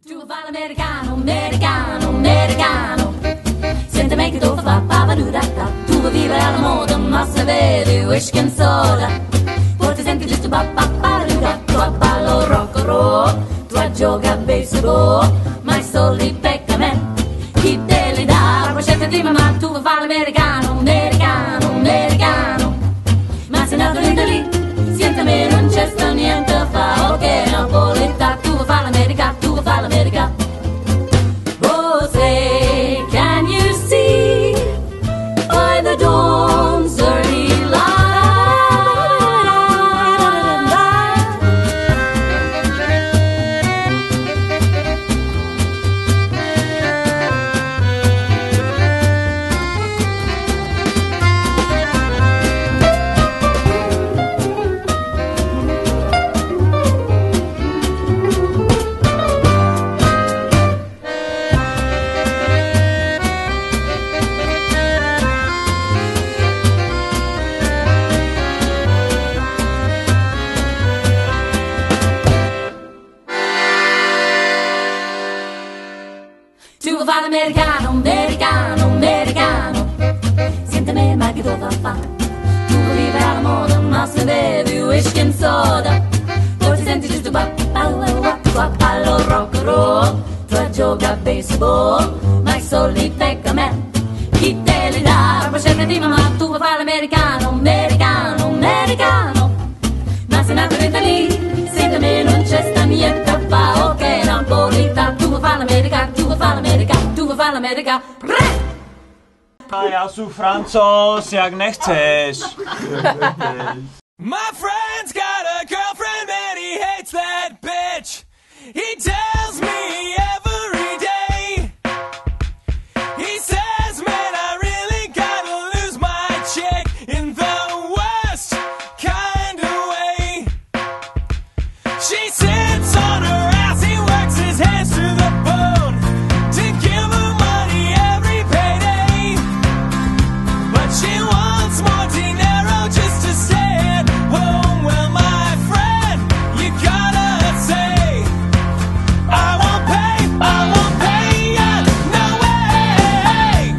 Tu vuoi fare l'americano, americano, americano. Senti me che tu fa papà da. Tu vuoi vivere alla moda, ma se vedi whisky and soda. Poi ti senti giusto papà da. Tu a ballo rock and roll, tu a gioca a baseball, ma i soldi pecca me. Chi te li dà? Poi scelte di mamma, tu vuoi fare l'americano, americano, americano. Ma sei nato in Italia, senti me non c'è sta niente a fa, ok, napolità, tu vuoi fare l'America, tu vuoi fare l'America. Oh, say, can you see by the dawn's early light? Tu vuoi fare l'americano, americano, americano. Senti me, ma che tu fa? Tu vuoi vivere alla moda, ma se bevi whisky and soda. Poi ti senti giusto ballo rock and roll. Tu a gioca a baseball, ma i soldi pecca me. Chi te li dà? Poi scelte di mamma, tu vuoi fare l'americano, americano, americano. Ma se nato in Italia, senti me non c'è sta niente a fa, ok, napolità, tu vuoi fare l'America, tu vuoi fare l'America, tu vuoi fare l'America, Ja, su Franzos, jak nechceš. My friend's got a girlfriend and he hates that bitch. He tells me every day. He says, man, I really gotta lose my chick in the worst kind of way. She sits on her ass, he works his hands to the bone to give her money every payday. But she wants more dinero just to stay at home. Well, my friend, you gotta say, I won't pay ya, no way.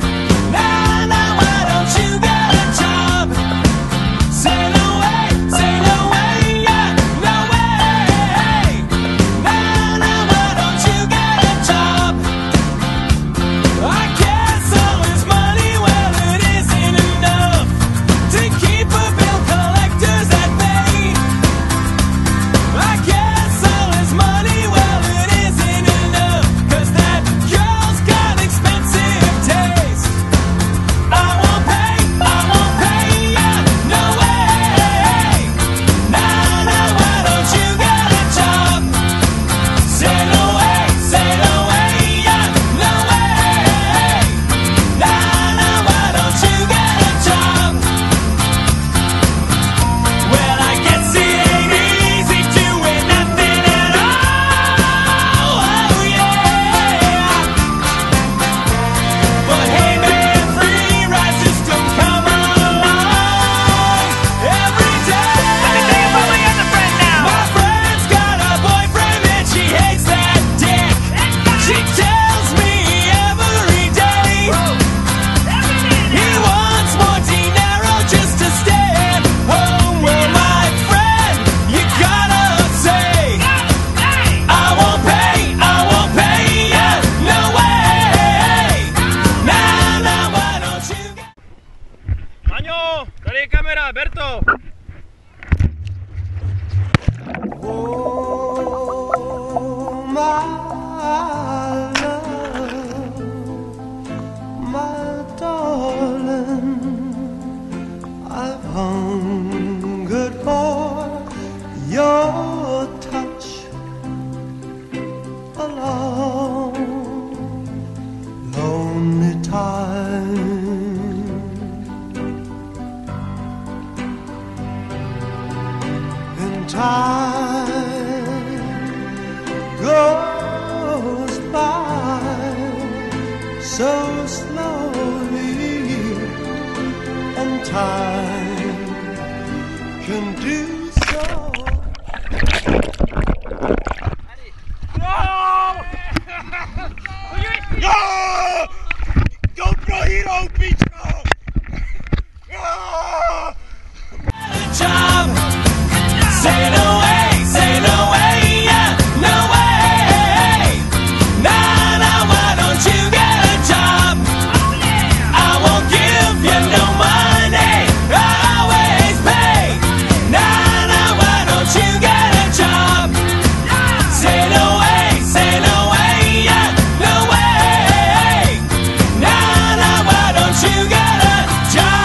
Nah, nah, why don't you get a job? Say no way, yeah, no way. Nah, nah, why don't you get a job? I guess all his money, well, it isn't enough to keep a bill collectors at bay. I guess all his money, well, it isn't enough, 'cause that girl's got expensive taste. I won't pay ya, no way. Nah, nah, why don't you get a job? Say no way, yeah, no way. Nah, nah, why don't you get a job? Well, I guess it ain't easy doing nothing at all. Oh, yeah. But hey, man, free rides just don't come along every day. Let me tell you about my other friend now. My friend's got a boyfriend and she hates that dick. She tells me every day he wants more dinero just to stay at home. Well, my friend, you gotta say, I won't pay ya, no way. Nah, nah, why don't you get Maňo, tady je kamera, Berto. Oh, my love, my darling, I've hungered for your touch a long, lonely time. And time goes by so slowly, and time can do so. No! pičkou, pičkou! Job. Say no way, yeah, no way. Nah, nah, why don't you get a job? I won't give you no money, I always pay. Nah, nah, why don't you get a job? Say no way, yeah, no way. Nah, nah, why don't you get a job?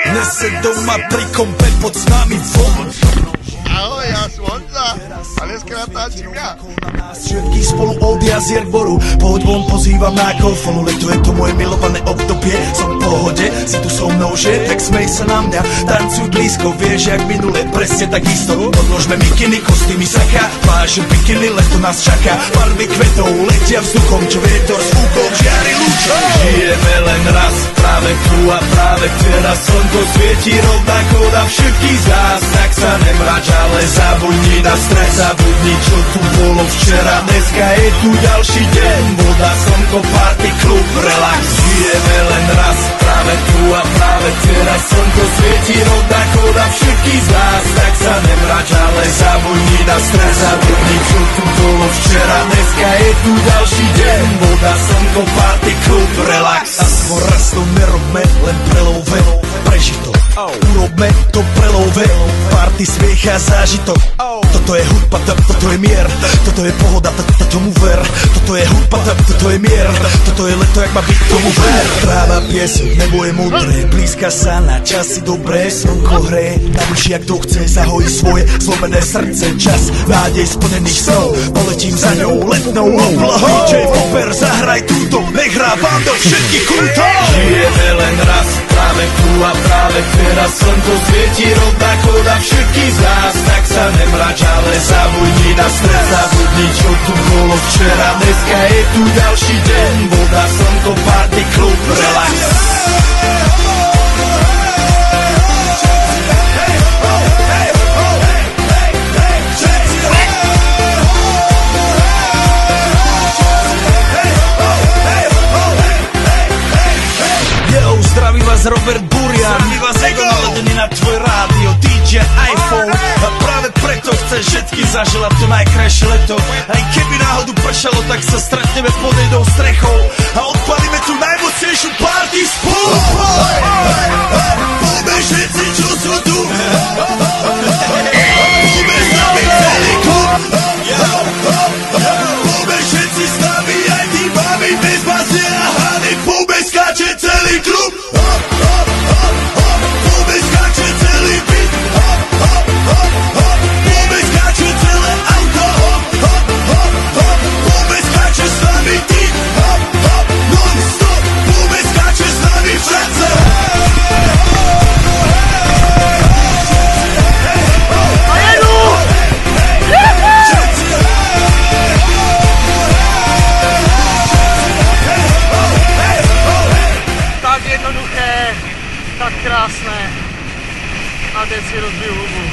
Dnes se doma pri kompe pod s nami von. Ahoj, já jsem Honza a dneska natáčím já. Všetkých spolu od jazier boru. Poď von, pozývam na golfonu. Leto je to moje milované obdobie. Som v pohode, si tu so mnou, že? Tak smej sa na mňa, tancuj blízko. Vieš, jak minule, presne tak isto. Odložme mikiny, kostýmy, saka. Pláže, bikiny, leto nás čaká. Farby kvetov letia vzduchom, čo vietor s fúkom žiari lúčom. Žijeme len raz, práve tu a práve teraz. Slnko svieti rovnako na všetkých z nás. Tak sa nemrač, ale zabudni na stres. Zabudni, čo tu bolo včera. Dneska je tu ďalší deň. Voda, slnko, party, klub, relax. Žijeme len raz, práve tu a práve teraz. Slnko svieti rovnako na všetkých z nás. Tak sa nemrač, ale zabudni na stres. Zabudni, čo tu bolo včera. Dneska je tu ďalší deň. Voda, slnko, party, klub, relax. Aspoň raz to nerobme, len prelove. Preži to, urobme to prelove. Party, smiech a zážitok. Toto je hudba, toto je mier. Toto je pohoda, tomu ver. Toto je hudba, toto je mier. Toto je leto, jak má byť, tomu ver. Tráva, piesok, nebo je modré. Blízka sa na časy dobré. Slnko hreje, na duši, jak to chce. Zahojí svoje zlomené srdce. Čas nádej splnených snov. Poletím za ňou letnou oblohou. DJ Popper, zahraj túto, nech hrá vám do všetkých kútov. Žijeme len raz, práve tu a práve teraz. Slnko svieti rovnako na všetkých z nás. Tak sa nemrač, ale zabudni na stres. Zabudni, čo tu bolo včera. Dneska je tu ďalší deň. Voda, slnko, party, klub, relax. Zdraví vás Robert Burian. Zdraví vás Ego naladený na tvoj rádio DJ iPhone. A práve preto chcem všetky zaželať to najkrajšie leto. Aj keby náhodu pršalo, tak sa stretneme pod jednou strechou a odpalíme tu najmocnejšiu party spolu. Poďme všetci, čo sú tu. Poďme s nami celý klub. Poďme všetci s nami, aj tí mami bez bazie a hany. Poďme skáče celý klub. Poďme skáče celý byt. Poďme skáče celé auto. Poďme skáče s nami ty. Non-stop. Poďme skáče s nami všetci. Tak jednoduché, tak krásné. A teď si rozbiju hubu.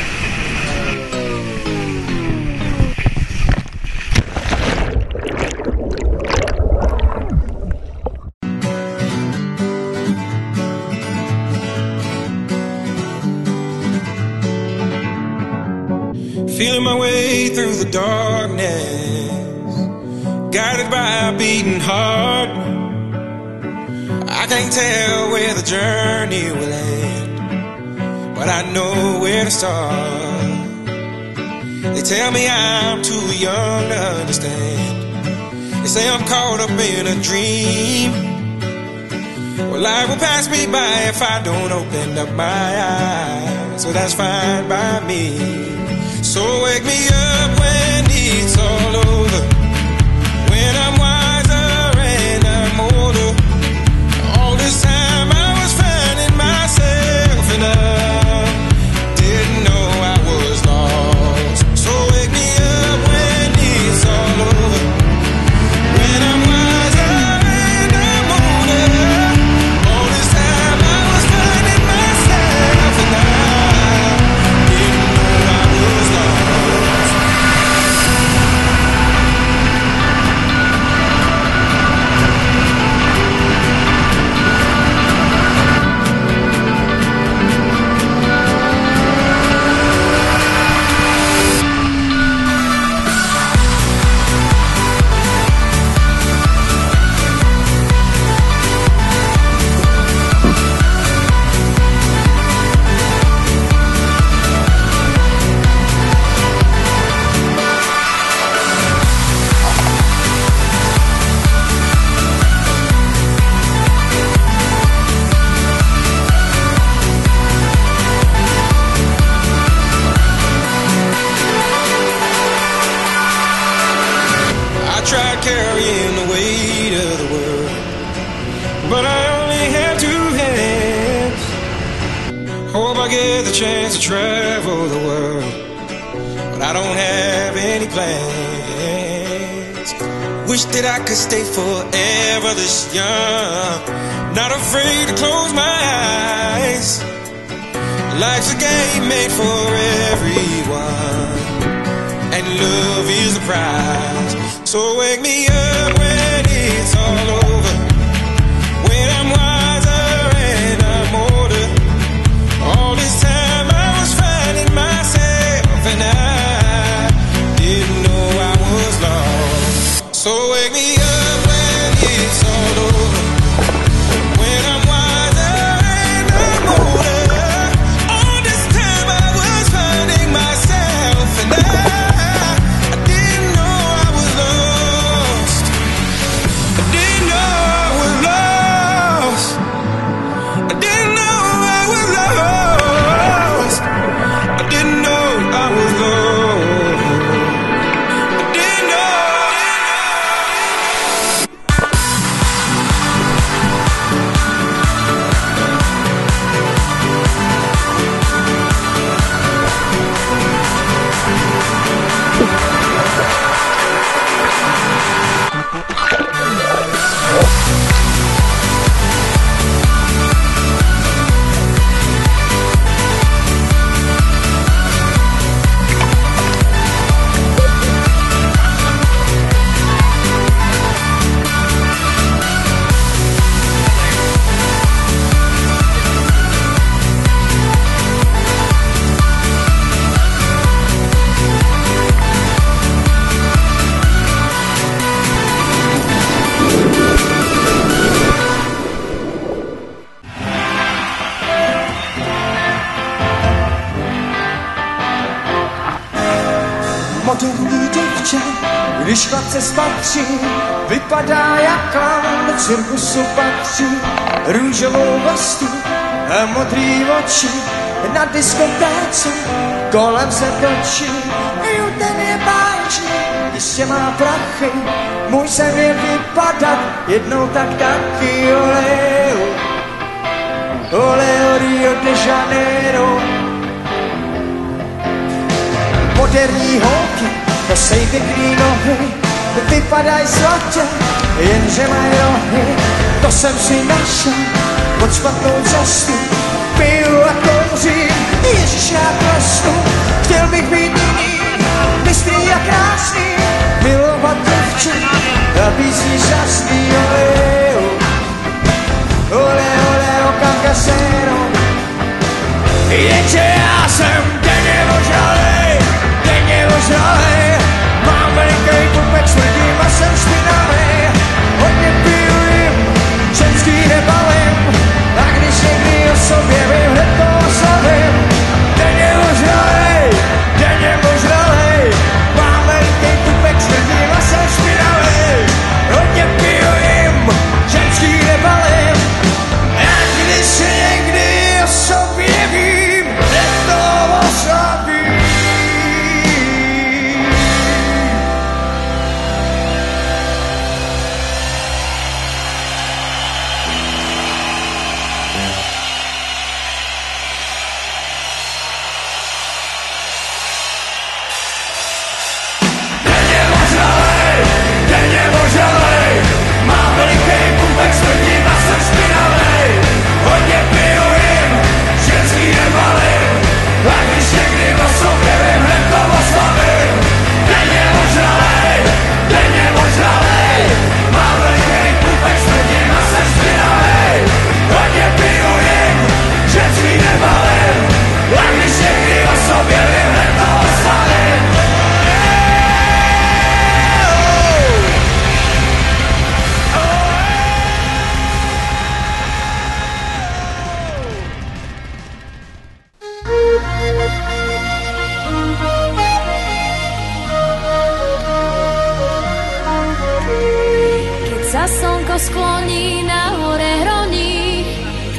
Feeling my way through the darkness, guided by a beating heart. I can't tell where the journey will end, but I know where to start. They tell me I'm too young to understand. They say I'm caught up in a dream. Well, life will pass me by if I don't open up my eyes, so that's fine by me. So wake me up when it's all over, when I'm wiser and I'm older. All this time I was finding myself and I didn't know I get the chance to travel the world, but I don't have any plans. Wish that I could stay forever this young, not afraid to close my eyes. Life's a game made for everyone, and love is the prize. So wake me up when it's all over, when I'm wiser and I'm older. All this time I was finding myself, and I didn't know I was lost. So wake me up when it's all over, when I'm wiser and I'm older. All this time I was finding myself, and I didn't know I was lost. I didn't know I was lost. I didn't know I was lost. I didn't know I was lost. I didn't know. Moderní děvče, když chlapce spatří, vypadá jak klaun, do cirkusu patří. Růžovou vlastu a modrý oči, na diskotéce kolem se točí. Jo, ten je báječný, jistě má prachy, můj sen je vypadat jednou tak taky. Ole, ole, Rio de Janeiro. Moderní holky, nosej pěkný nohy, vypadají zlatě, jenže mají rohy. To jsem si našel pod špatnou cestu, piju a kouřím, Ježíš já klestu. Chtěl bych být jiný, bystrý a krásný, milovat děvče a písní šťastný. Ole, ole, ole, o Cancasero. Jenže já jsem denně ožalej, mám veliký pupek, smrdím a jsem špinavý. Hodně piju jim, ženský nebalím, a když někdy o sobě vím, hned to oslavím. Denně ožralej, mám veliký pupek, smrdím a jsem špinavý. Hodně piju jim, ženský nebalím, a když někdy o sobě vím, hned to oslavím. Skloní na hore hroní,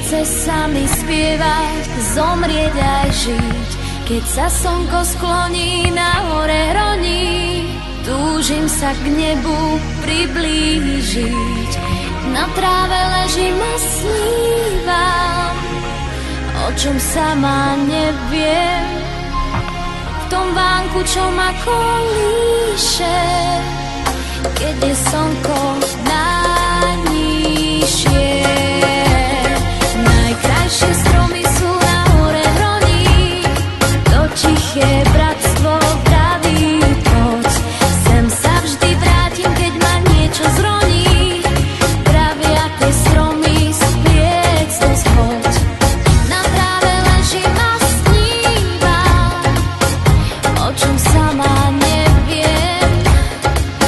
chce sa mi spievať, zomrieť aj žiť. Keď sa slnko skloní na hore hroní, túžim sa k nebu priblížiť. Na tráve ležím a snívam o čom sama neviem, v tom vánku, čo ma kolíše, keď je slnko najnižšie. Najkrajšie stromy sú na hore hroní, to tiché bratstvo vraví poď. Sem sa vždy vrátim, keď ma niečo zroní, pravia tie stromy spliec do zhod. Na tráve ležím a snívam, o čom sama neviem,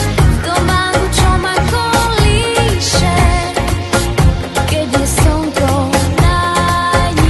v tom vánku, čo ma kolíše, keď je slnko najnižšie.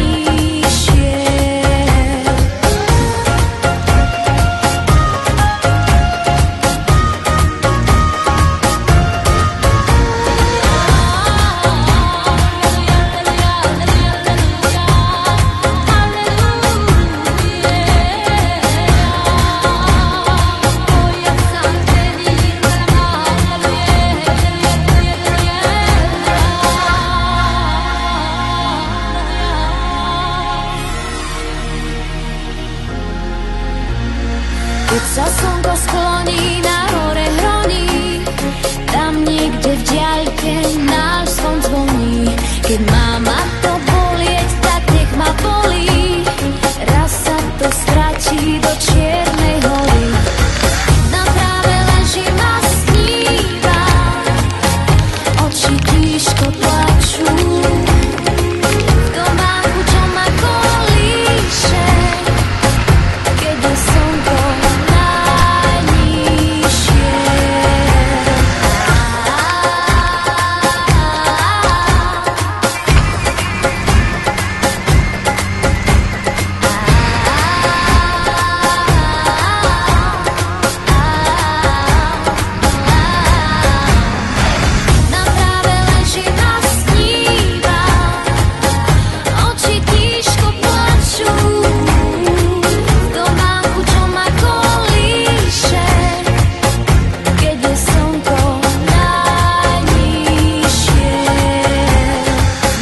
Keď sa slnko skloní, na hore hroní, tam niekde v diaľke náš zvon zvoní. Keď má ma to bolieť, tak nech ma bolí, raz sa to stratí do čiernej hory. Na tráve ležím a snívam, oči tížko plačú, v tom vánku, čo ma kolíše, keď je slnko najnižšie. Na tráve ležím a snívam, oči tížko plačú, v tom vánku, čo ma kolíše, keď je slnko najnižšie.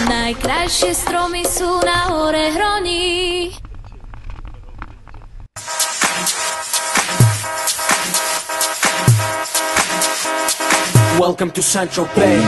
Najkrajšie stromy sú na hore hroní. Welcome to Central Bay.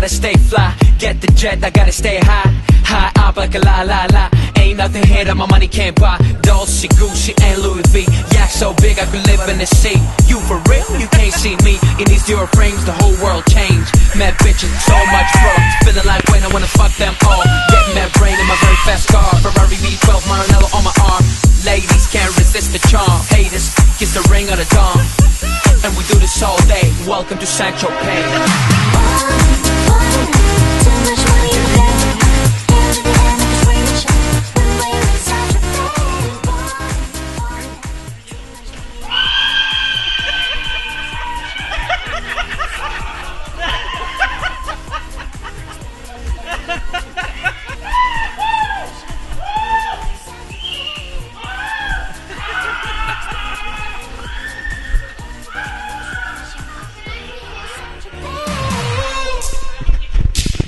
Stay fly, get the jet, I gotta stay high. High up like a la la la. Ain't nothing here that my money can't buy. Dolce, Gucci, and Louis V. Yak so big I could live in the sea. You for real? You can't see me. In these Dior frames, the whole world changed. Mad bitches, so much fun. Feeling like when I wanna fuck them all. Getting mad brain in my very fast car. Ferrari V12, Maranello on my arm. Ladies can't resist the charm. Haters, kiss the ring of the dawn. And we do this all day. Welcome to Sancho Pay.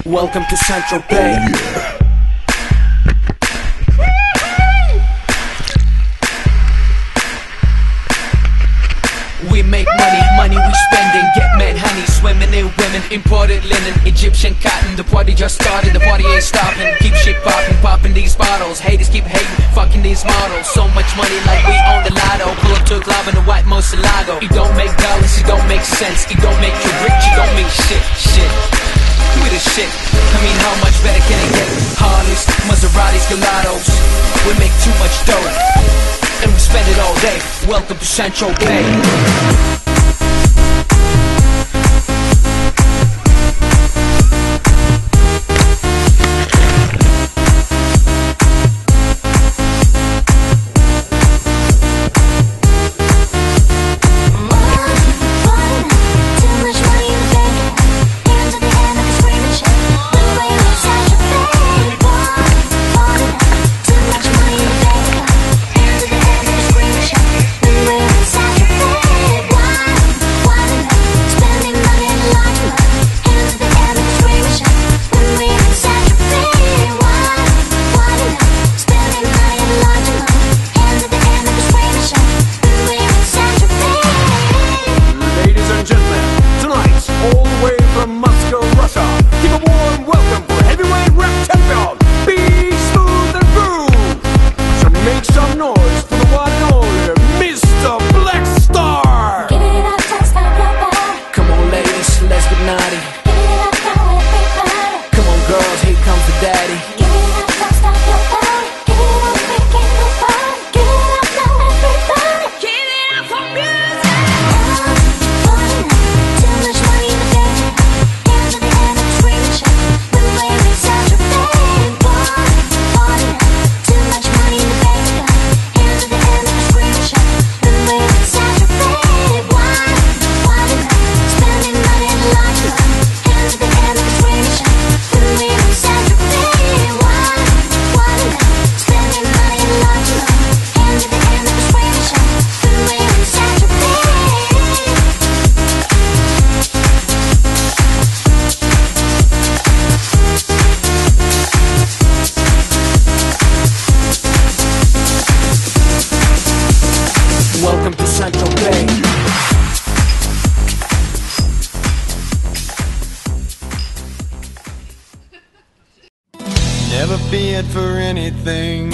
Welcome to Central Bay. We make money, money we spending. Get mad honey, swimming in women. Imported linen, Egyptian cotton. The party just started, the party ain't stopping. Keep shit popping, popping these bottles. Haters keep hating, fucking these models. So much money like we own the lotto. Pull up to a club in a white Moselago. It don't make dollars, it don't make sense. It don't make you rich, it don't mean shit, shit. We the shit, I mean how much better can it get? Harleys, Maseratis, Gelatos. We make too much dough, and we spend it all day. Welcome to Central Bay. Never feared for anything,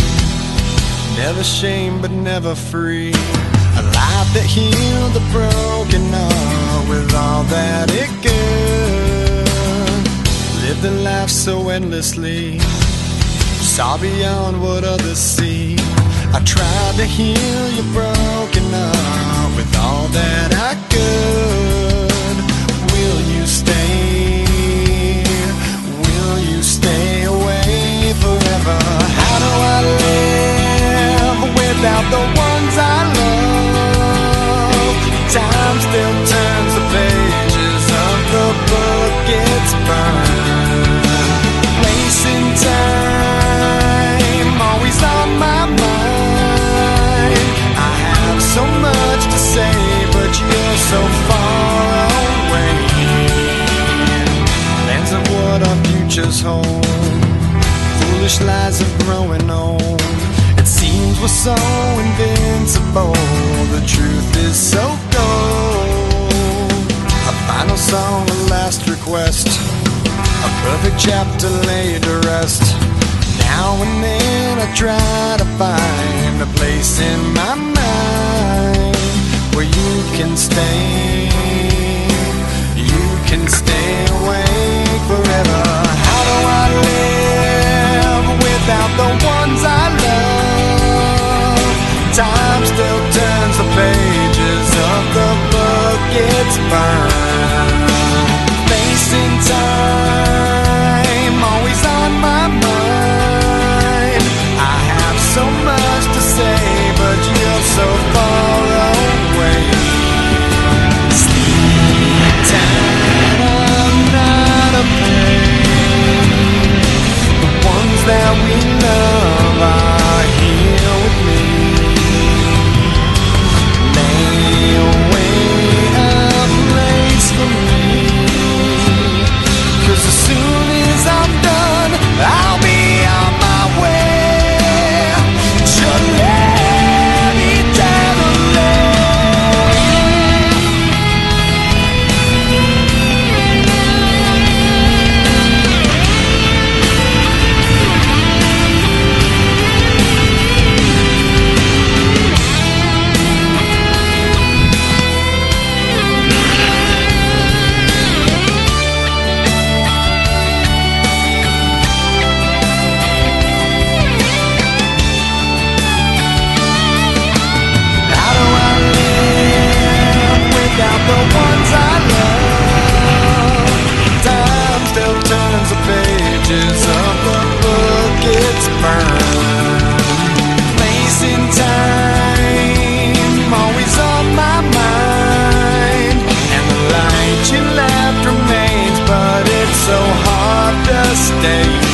never shame but never free. A life that healed the broken heart with all that it could. Lived a life so endlessly, saw beyond what others see. I tried to heal your broken heart with all that I could. Will you stay? Will you stay away forever? How do I live without the ones I love? Time still turns the pages of the book, it's burned. Place in time, always on my mind. I have so much to say, but you're so far away. Lands of what our futures hold, foolish lies are growing old. It seems we're so invincible, the truth is so cold. A final song, a last request, a perfect chapter laid to rest. Now and then I try to find a place in my mind where you can stay, you can stay awake forever. How do I live without the ones I love? Time still turns the pages of the book, it's burned. Facing time, always on my mind. I have so much to say, but you're so far away. Sleep time, I'm not a pain. The ones that we love are here with me. Lay away a place for me, 'cause as soon as I'm done, I'll be on my way to live eternally. How do I live without the ones I love? Time still turns the pages of the book, it's burned. Place in time, always on my mind. And the light you left remains, but it's so hard to stay.